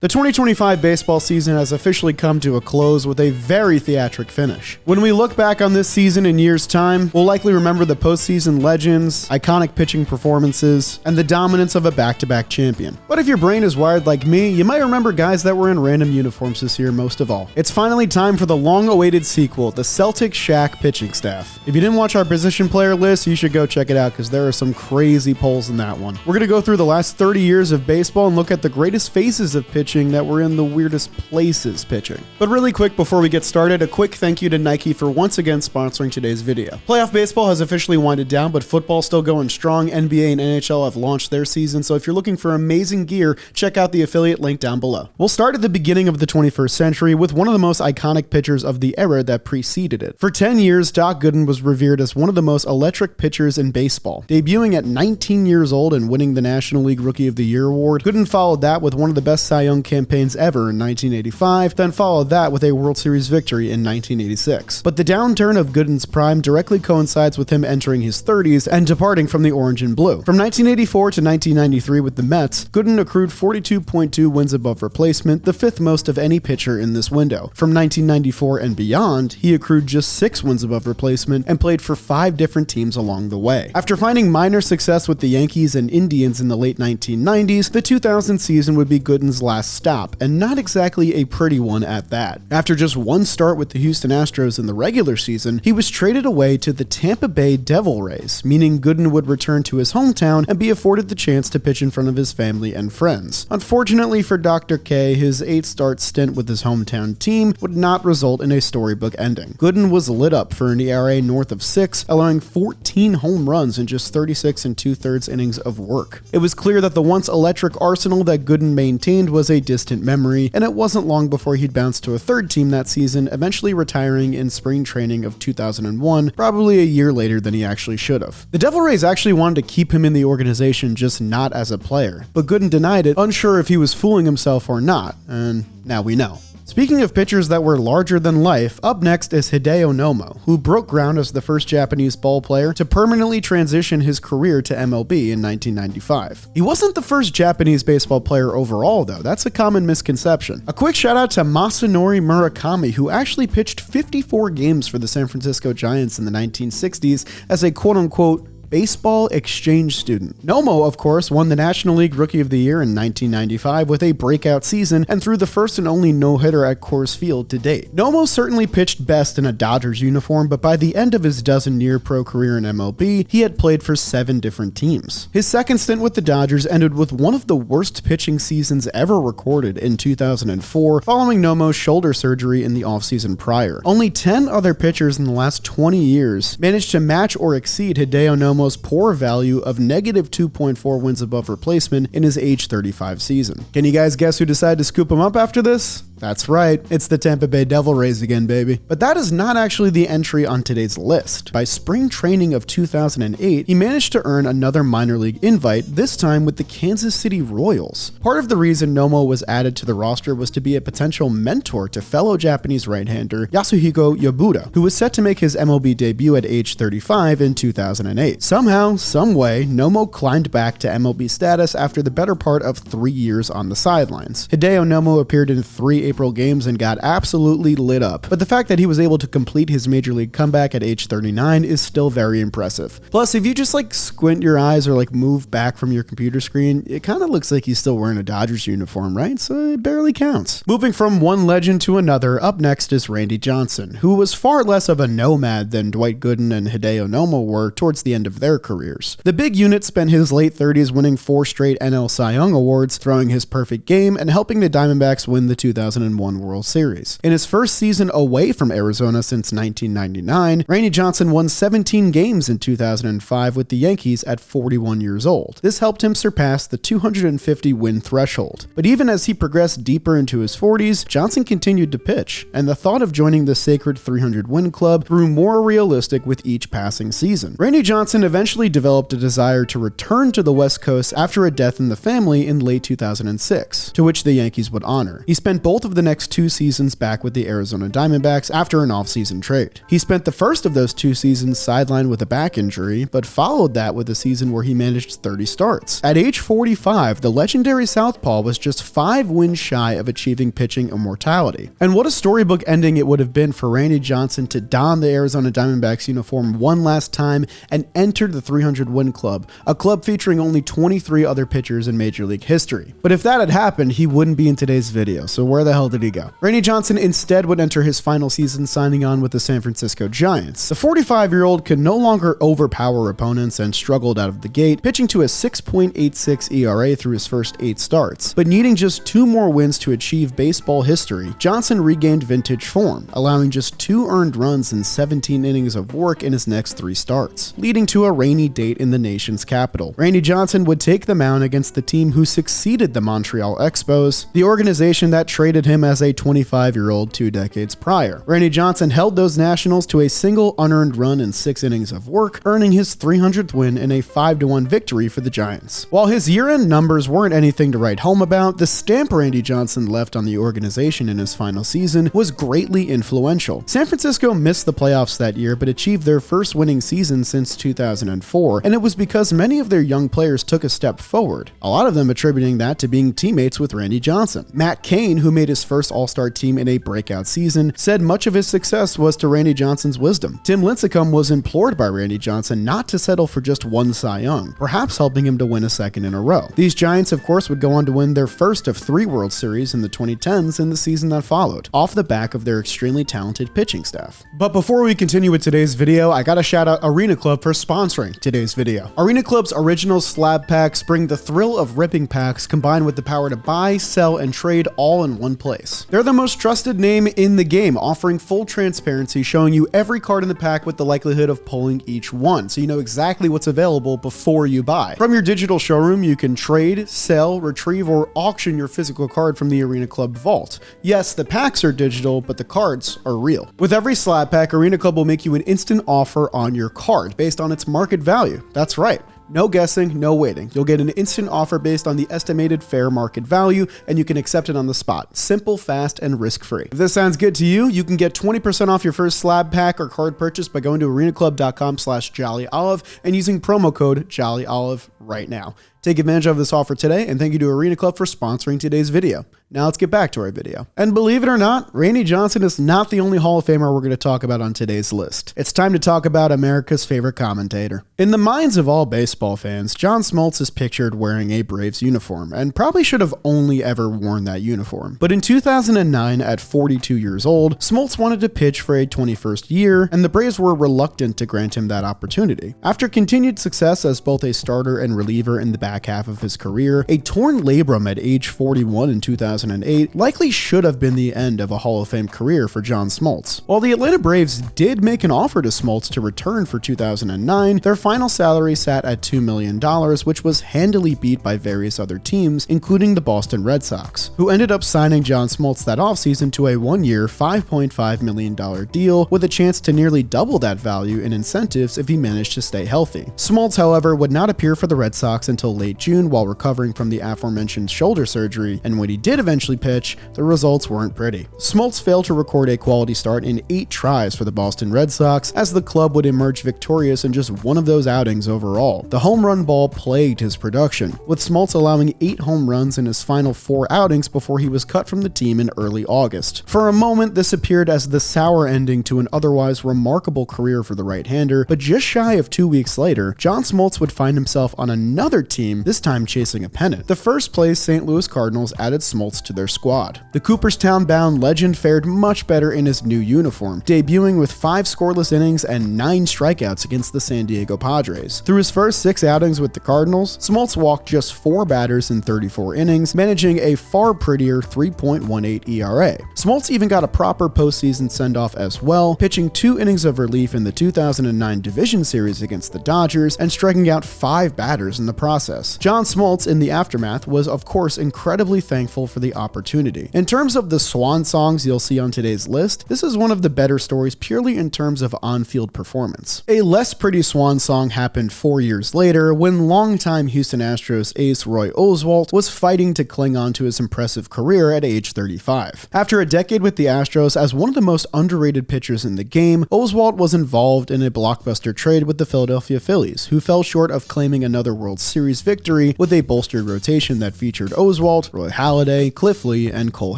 The 2025 baseball season has officially come to a close with a very theatric finish. When we look back on this season in years' time, we'll likely remember the postseason legends, iconic pitching performances, and the dominance of a back-to-back champion. But if your brain is wired like me, you might remember guys that were in random uniforms this year most of all. It's finally time for the long-awaited sequel, the Celtics Shaq pitching staff. If you didn't watch our position player list, you should go check it out because there are some crazy polls in that one. We're going to go through the last 30 years of baseball and look at the greatest phases of pitching that were in the weirdest places pitching. But really quick before we get started, a quick thank you to Nike for once again sponsoring today's video. Playoff baseball has officially winded down, but football's still going strong. NBA and NHL have launched their season, so if you're looking for amazing gear, check out the affiliate link down below. We'll start at the beginning of the 21st century with one of the most iconic pitchers of the era that preceded it. For 10 years, Doc Gooden was revered as one of the most electric pitchers in baseball. Debuting at 19 years old and winning the National League Rookie of the Year award, Gooden followed that with one of the best Cy Young campaigns ever in 1985, then followed that with a World Series victory in 1986. But the downturn of Gooden's prime directly coincides with him entering his 30s and departing from the orange and blue. From 1984 to 1993 with the Mets, Gooden accrued 42.2 wins above replacement, the fifth most of any pitcher in this window. From 1994 and beyond, he accrued just 6 wins above replacement and played for 5 different teams along the way. After finding minor success with the Yankees and Indians in the late 1990s, the 2000 season would be Gooden's last stop, and not exactly a pretty one at that. After just one start with the Houston Astros in the regular season, he was traded away to the Tampa Bay Devil Rays, meaning Gooden would return to his hometown and be afforded the chance to pitch in front of his family and friends. Unfortunately for Dr. K, his 8-start stint with his hometown team would not result in a storybook ending. Gooden was lit up for an ERA north of 6, allowing 14 home runs in just 36 2/3 innings of work. It was clear that the once electric arsenal that Gooden maintained was a distant memory, and it wasn't long before he'd bounce to a third team that season, eventually retiring in spring training of 2001, probably a year later than he actually should have. The Devil Rays actually wanted to keep him in the organization, just not as a player, but Gooden denied it, unsure if he was fooling himself or not, and now we know. Speaking of pitchers that were larger than life, up next is Hideo Nomo, who broke ground as the first Japanese ball player to permanently transition his career to MLB in 1995. He wasn't the first Japanese baseball player overall, though. That's a common misconception. A quick shout out to Masanori Murakami, who actually pitched 54 games for the San Francisco Giants in the 1960s as a quote-unquote baseball exchange student. Nomo, of course, won the National League Rookie of the Year in 1995 with a breakout season and threw the first and only no-hitter at Coors Field to date. Nomo certainly pitched best in a Dodgers uniform, but by the end of his dozen-year pro career in MLB, he had played for 7 different teams. His second stint with the Dodgers ended with one of the worst pitching seasons ever recorded in 2004, following Nomo's shoulder surgery in the offseason prior. Only 10 other pitchers in the last 20 years managed to match or exceed Hideo Nomo's poor value of negative 2.4 wins above replacement in his age 35 season. Can you guys guess who decided to scoop him up after this? That's right, it's the Tampa Bay Devil Rays again, baby. But that is not actually the entry on today's list. By spring training of 2008, he managed to earn another minor league invite, this time with the Kansas City Royals. Part of the reason Nomo was added to the roster was to be a potential mentor to fellow Japanese right-hander Yasuhiko Yobura, who was set to make his MLB debut at age 35 in 2008. Somehow, someway, Nomo climbed back to MLB status after the better part of 3 years on the sidelines. Hideo Nomo appeared in 3 April games and got absolutely lit up, but the fact that he was able to complete his major league comeback at age 39 is still very impressive. Plus, if you just squint your eyes or move back from your computer screen, it kind of looks like he's still wearing a Dodgers uniform, right? So it barely counts. Moving from one legend to another, up next is Randy Johnson, who was far less of a nomad than Dwight Gooden and Hideo Nomo were towards the end of their careers. The big unit spent his late 30s winning 4 straight NL Cy Young awards, throwing his perfect game and helping the Diamondbacks win the 2001 World Series. In his first season away from Arizona since 1999, Randy Johnson won 17 games in 2005 with the Yankees at 41 years old. This helped him surpass the 250 win threshold. But even as he progressed deeper into his 40s, Johnson continued to pitch, and the thought of joining the sacred 300 win club grew more realistic with each passing season. Randy Johnson eventually developed a desire to return to the West Coast after a death in the family in late 2006, to which the Yankees would honor. He spent both of of the next 2 seasons back with the Arizona Diamondbacks after an offseason trade. He spent the first of those 2 seasons sidelined with a back injury, but followed that with a season where he managed 30 starts. At age 45, the legendary southpaw was just 5 wins shy of achieving pitching immortality. And what a storybook ending it would have been for Randy Johnson to don the Arizona Diamondbacks uniform one last time and enter the 300-win club, a club featuring only 23 other pitchers in Major League history. But if that had happened, he wouldn't be in today's video, so where the hell did he go? Randy Johnson instead would enter his final season signing on with the San Francisco Giants. The 45-year-old could no longer overpower opponents and struggled out of the gate, pitching to a 6.86 ERA through his first 8 starts. But needing just 2 more wins to achieve baseball history, Johnson regained vintage form, allowing just 2 earned runs in 17 innings of work in his next 3 starts, leading to a rainy date in the nation's capital. Randy Johnson would take the mound against the team who succeeded the Montreal Expos, the organization that traded him as a 25-year-old 2 decades prior. Randy Johnson held those Nationals to a single unearned run in 6 innings of work, earning his 300th win in a 5-1 victory for the Giants. While his year-end numbers weren't anything to write home about, the stamp Randy Johnson left on the organization in his final season was greatly influential. San Francisco missed the playoffs that year but achieved their first winning season since 2004, and it was because many of their young players took a step forward, a lot of them attributing that to being teammates with Randy Johnson. Matt Cain, who made his first All-Star team in a breakout season, said much of his success was to Randy Johnson's wisdom. Tim Lincecum was implored by Randy Johnson not to settle for just 1 Cy Young, perhaps helping him to win a 2nd in a row. These Giants, of course, would go on to win their first of 3 World Series in the 2010s in the season that followed, off the back of their extremely talented pitching staff. But before we continue with today's video, I gotta shout out Arena Club for sponsoring today's video. Arena Club's original slab packs bring the thrill of ripping packs combined with the power to buy, sell, and trade all in one place. They're the most trusted name in the game, offering full transparency, showing you every card in the pack with the likelihood of pulling each one, so you know exactly what's available before you buy. From your digital showroom, you can trade, sell, retrieve, or auction your physical card from the Arena Club vault. Yes, the packs are digital, but the cards are real. With every slab pack, Arena Club will make you an instant offer on your card based on its market value. That's right. No guessing, no waiting. You'll get an instant offer based on the estimated fair market value, and you can accept it on the spot. Simple, fast, and risk-free. If this sounds good to you, you can get 20% off your first slab pack or card purchase by going to arenaclub.com/jollyolive and using promo code jollyolive right now. Take advantage of this offer today, and thank you to Arena Club for sponsoring today's video. Now let's get back to our video. And believe it or not, Randy Johnson is not the only Hall of Famer we're going to talk about on today's list. It's time to talk about America's favorite commentator. In the minds of all baseball fans, John Smoltz is pictured wearing a Braves uniform, and probably should have only ever worn that uniform. But in 2009, at 42 years old, Smoltz wanted to pitch for a 21st year, and the Braves were reluctant to grant him that opportunity. After continued success as both a starter and reliever in the back half of his career, a torn labrum at age 41 in 2008 likely should have been the end of a Hall of Fame career for John Smoltz. While the Atlanta Braves did make an offer to Smoltz to return for 2009, their final salary sat at $2 million, which was handily beat by various other teams, including the Boston Red Sox, who ended up signing John Smoltz that offseason to a 1-year, $5.5 million deal with a chance to nearly double that value in incentives if he managed to stay healthy. Smoltz, however, would not appear for the Red Sox until late June while recovering from the aforementioned shoulder surgery, and when he did eventually pitch, the results weren't pretty. Smoltz failed to record a quality start in 8 tries for the Boston Red Sox, as the club would emerge victorious in just one of those outings overall. The home run ball plagued his production, with Smoltz allowing 8 home runs in his final 4 outings before he was cut from the team in early August. For a moment, this appeared as the sour ending to an otherwise remarkable career for the right-hander, but just shy of 2 weeks later, John Smoltz would find himself on another team, this time chasing a pennant. The first-place St. Louis Cardinals added Smoltz to their squad. The Cooperstown-bound legend fared much better in his new uniform, debuting with 5 scoreless innings and 9 strikeouts against the San Diego Padres. Through his first 6 outings with the Cardinals, Smoltz walked just 4 batters in 34 innings, managing a far prettier 3.18 ERA. Smoltz even got a proper postseason send-off as well, pitching 2 innings of relief in the 2009 Division Series against the Dodgers and striking out 5 batters in the process. John Smoltz, in the aftermath, was of course incredibly thankful for the opportunity. In terms of the swan songs you'll see on today's list, this is one of the better stories purely in terms of on-field performance. A less pretty swan song happened 4 years later when longtime Houston Astros ace Roy Oswalt was fighting to cling on to his impressive career at age 35. After a decade with the Astros as one of the most underrated pitchers in the game, Oswalt was involved in a blockbuster trade with the Philadelphia Phillies, who fell short of claiming another World Series victory with a bolstered rotation that featured Oswalt, Roy Halladay, Cliff Lee, and Cole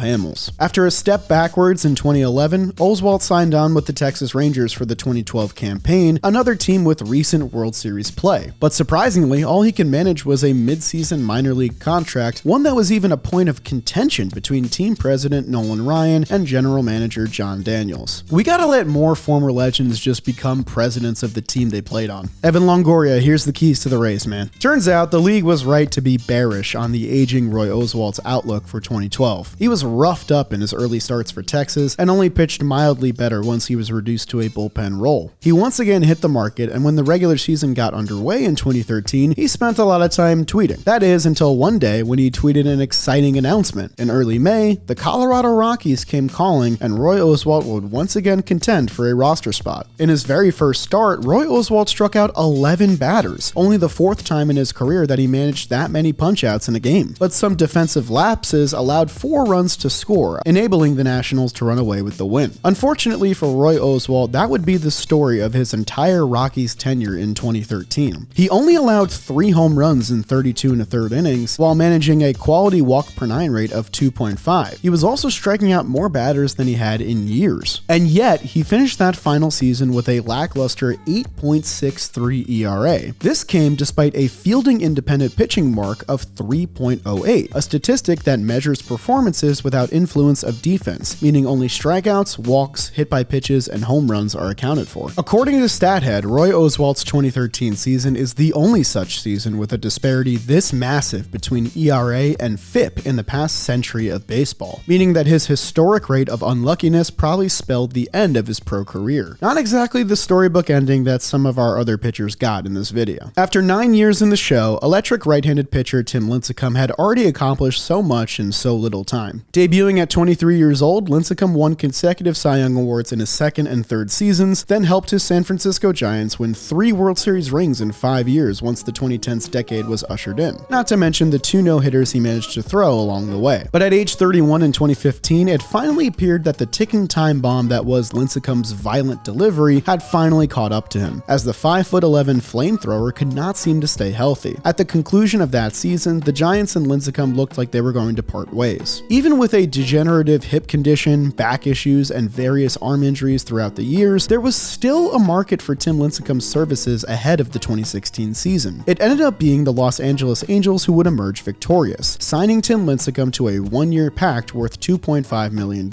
Hamels. After a step backwards in 2011, Oswalt signed on with the Texas Rangers for the 2012 campaign, another team with recent World Series play. But surprisingly, all he could manage was a mid-season minor league contract, one that was even a point of contention between team president Nolan Ryan and general manager John Daniels. We gotta let more former legends just become presidents of the team they played on. Evan Longoria, here's the keys to the race, man. Turns out the league was right to be bearish on the aging Roy Oswalt's outlook for 2012. He was roughed up in his early starts for Texas and only pitched mildly better once he was reduced to a bullpen role. He once again hit the market, and when the regular season got underway in 2013, he spent a lot of time tweeting. That is, until one day when he tweeted an exciting announcement. In early May, the Colorado Rockies came calling, and Roy Oswalt would once again contend for a roster spot. In his very first start, Roy Oswalt struck out 11 batters, only the 4th time in his career that he managed that many punch-outs in a game. But some defensive lapses allowed 4 runs to score, enabling the Nationals to run away with the win. Unfortunately for Roy Oswalt, that would be the story of his entire Rockies tenure in 2013. He only allowed 3 home runs in 32 1/3 innings, while managing a quality walk per 9 rate of 2.5. He was also striking out more batters than he had in years. And yet, he finished that final season with a lackluster 8.63 ERA. This came despite a fielding independent pitching mark of 3.08, a statistic that measures performances without influence of defense, meaning only strikeouts, walks, hit by pitches, and home runs are accounted for. According to Stathead, Roy Oswalt's 2013 season is the only such season with a disparity this massive between ERA and FIP in the past century of baseball, meaning that his historic rate of unluckiness probably spelled the end of his pro career. Not exactly the storybook ending that some of our other pitchers got in this video. After 9 years in the show, electric right-handed pitcher Tim Lincecum had already accomplished so much in so little time. Debuting at 23 years old, Lincecum won consecutive Cy Young Awards in his 2nd and 3rd seasons, then helped his San Francisco Giants win 3 World Series rings in 5 years once the 2010s decade was ushered in. Not to mention the 2 no-hitters he managed to throw along the way. But at age 31 in 2015, it finally appeared that the ticking time bomb that was Lincecum's violent delivery had finally caught up to him, as the 5'11" flamethrower could not seem to stay healthy. At the conclusion of that season, the Giants and Lincecum looked like they were going to part ways. Even with a degenerative hip condition, back issues, and various arm injuries throughout the years, there was still a market for Tim Lincecum's services ahead of the 2016 season. It ended up being the Los Angeles Angels who would emerge victorious, signing Tim Lincecum to a 1-year pact worth $2.5 million,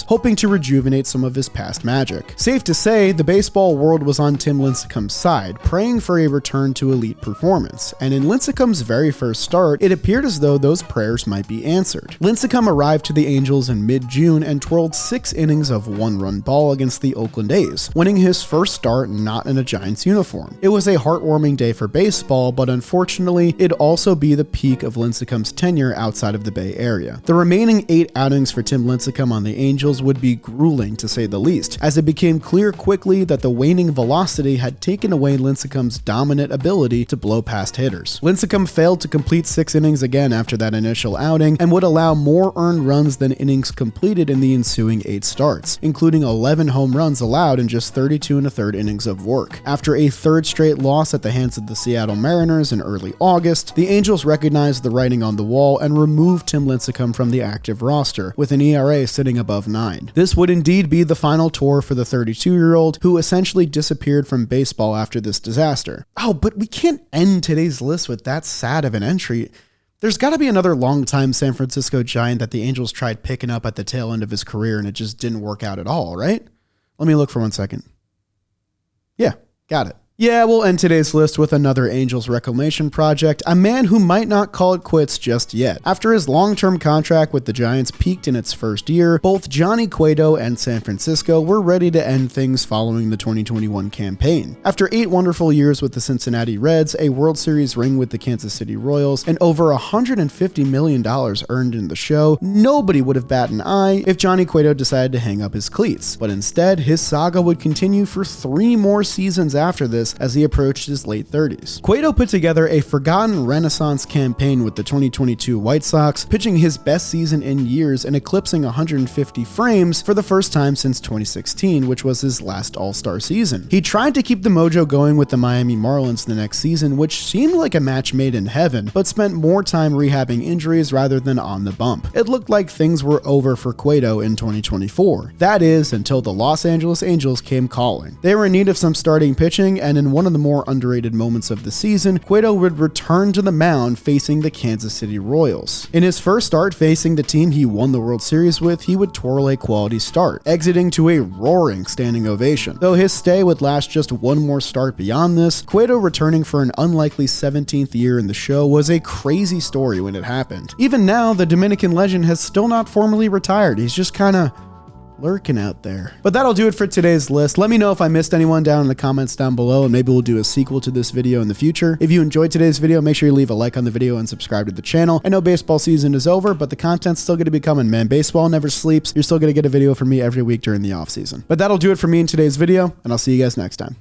hoping to rejuvenate some of his past magic. Safe to say, the baseball world was on Tim Lincecum's side, praying for a return to elite performance, and in Lincecum's very first start, it appeared as though those prayers might be answered. Lincecum arrived to the Angels in mid-June and twirled 6 innings of 1-run ball against the Oakland A's, winning his first start not in a Giants uniform. It was a heartwarming day for baseball, but unfortunately, it'd also be the peak of Lincecum's tenure outside of the Bay Area. The remaining 8 outings for Tim Lincecum on the Angels would be grueling to say the least, as it became clear quickly that the waning velocity had taken away Lincecum's dominant ability to blow past hitters. Lincecum failed to complete 6 innings again after that initial outing and would allow more earned runs than innings completed in the ensuing 8 starts, including 11 home runs allowed in just 32 1/3 innings of work. After a 3rd straight loss at the hands of the Seattle Mariners in early August, the Angels recognized the writing on the wall and removed Tim Lincecum from the active roster, with an ERA sitting above 9. This would indeed be the final tour for the 32-year-old, who essentially disappeared from baseball after this disaster. Oh, but we can't end today's list with that sad of an entry. There's got to be another longtime San Francisco Giant that the Angels tried picking up at the tail end of his career and it just didn't work out at all, right? Let me look for 1 second. Yeah, got it. Yeah, we'll end today's list with another Angels reclamation project, a man who might not call it quits just yet. After his long-term contract with the Giants peaked in its first year, both Johnny Cueto and San Francisco were ready to end things following the 2021 campaign. After 8 wonderful years with the Cincinnati Reds, a World Series ring with the Kansas City Royals, and over $150 million earned in the show, nobody would have batted an eye if Johnny Cueto decided to hang up his cleats. But instead, his saga would continue for 3 more seasons after this as he approached his late 30s. Cueto put together a forgotten renaissance campaign with the 2022 White Sox, pitching his best season in years and eclipsing 150 frames for the first time since 2016, which was his last All-Star season. He tried to keep the mojo going with the Miami Marlins the next season, which seemed like a match made in heaven, but spent more time rehabbing injuries rather than on the bump. It looked like things were over for Cueto in 2024. That is, until the Los Angeles Angels came calling. They were in need of some starting pitching, and in one of the more underrated moments of the season, Cueto would return to the mound facing the Kansas City Royals. In his first start facing the team he won the World Series with, he would twirl a quality start, exiting to a roaring standing ovation. Though his stay would last just one more start beyond this, Cueto returning for an unlikely 17th year in the show was a crazy story when it happened. Even now, the Dominican legend has still not formally retired. He's just kinda lurking out there. But that'll do it for today's list. Let me know if I missed anyone down in the comments down below, and maybe we'll do a sequel to this video in the future. If you enjoyed today's video, make sure you leave a like on the video and subscribe to the channel. I know baseball season is over, but the content's still going to be coming, man. Baseball never sleeps. You're still going to get a video from me every week during the off season. But that'll do it for me in today's video, and I'll see you guys next time.